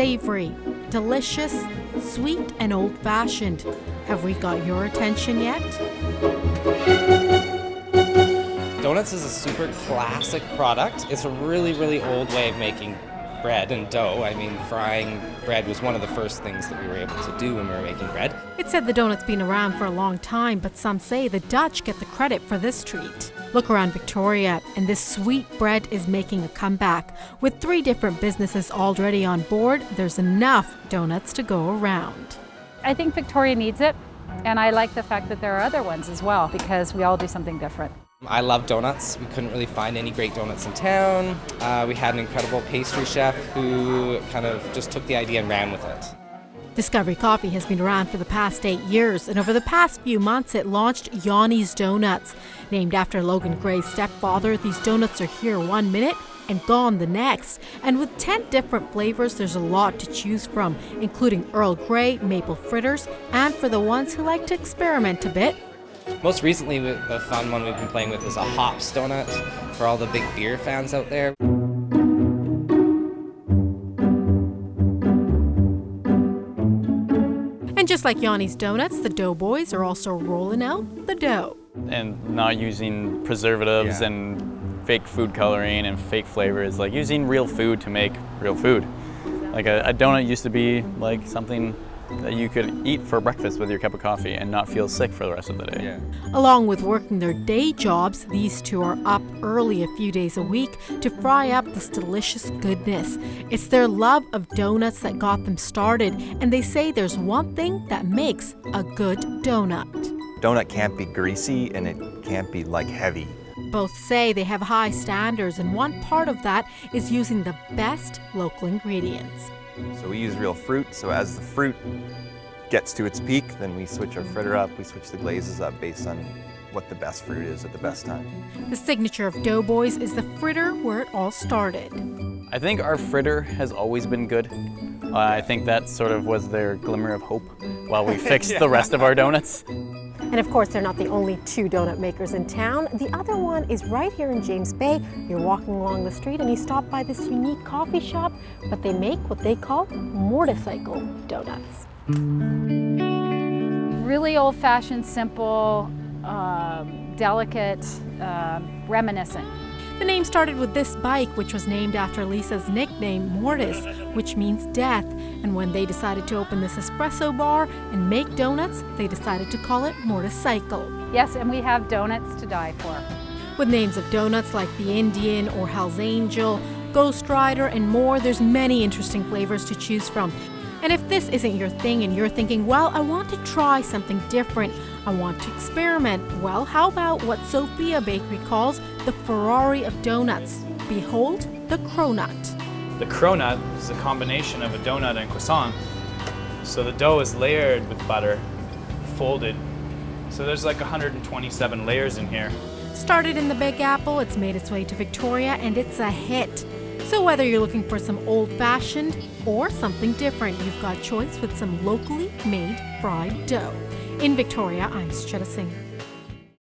Savory, delicious, sweet, and old-fashioned. Have we got your attention yet? Donuts is a super classic product. It's a really, really old way of making bread and dough. I mean, frying bread was one of the first things that we were able to do when we were making bread. It's said the donut's been around for a long time, but some say the Dutch get the credit for this treat. Look around Victoria, and this sweet bread is making a comeback. With 3 different businesses already on board, there's enough donuts to go around. I think Victoria needs it, and I like the fact that there are other ones as well, because we all do something different. I love donuts. We couldn't really find any great donuts in town. We had an incredible pastry chef who kind of just took the idea and ran with it. Discovery Coffee has been around for the past 8 years, and over the past few months it launched Yanni's Donuts. Named after Logan Gray's stepfather, these donuts are here 1 minute and gone the next. And with 10 different flavors, there's a lot to choose from, including Earl Grey, maple fritters, and for the ones who like to experiment a bit, Most recently, the fun one we've been playing with is a hops donut for all the big beer fans out there. And just like Yanni's Donuts, the Doughboyz are also rolling out the dough. And not using preservatives and fake food coloring and fake flavors, like using real food to make real food. Like a donut used to be like something that you could eat for breakfast with your cup of coffee and not feel sick for the rest of the day. Along with working their day jobs, these two are up early a few days a week to fry up this delicious goodness. It's their love of donuts that got them started, and they say there's one thing that makes a good donut. Donut can't be greasy and it can't be like heavy. Both say they have high standards, and one part of that is using the best local ingredients. So we use real fruit, so as the fruit gets to its peak, then we switch our fritter up, we switch the glazes up based on what the best fruit is at the best time. The signature of Doughboyz is the fritter where it all started. I think our fritter has always been good. I think that sort of was their glimmer of hope while we fixed the rest of our donuts. And of course, they're not the only 2 donut makers in town. The other one is right here in James Bay. You're walking along the street and you stop by this unique coffee shop, but they make what they call motorcycle donuts. Really old-fashioned, simple, delicate, reminiscent. The name started with this bike, which was named after Lisa's nickname, Mortis, which means death. And when they decided to open this espresso bar and make donuts, they decided to call it Motorcycle. Yes, and we have donuts to die for. With names of donuts like the Indian or Hell's Angel, Ghost Rider, and more, there's many interesting flavors to choose from. And if this isn't your thing and you're thinking, well, I want to try something different, I want to experiment, well, how about what Sophia Bakery calls the Ferrari of donuts? Behold, the cronut. The cronut is a combination of a donut and croissant. So the dough is layered with butter, folded. So there's like 127 layers in here. Started in the Big Apple, it's made its way to Victoria, and it's a hit. So whether you're looking for some old-fashioned or something different, you've got choice with some locally made fried dough. In Victoria, I'm Sucheta Singh.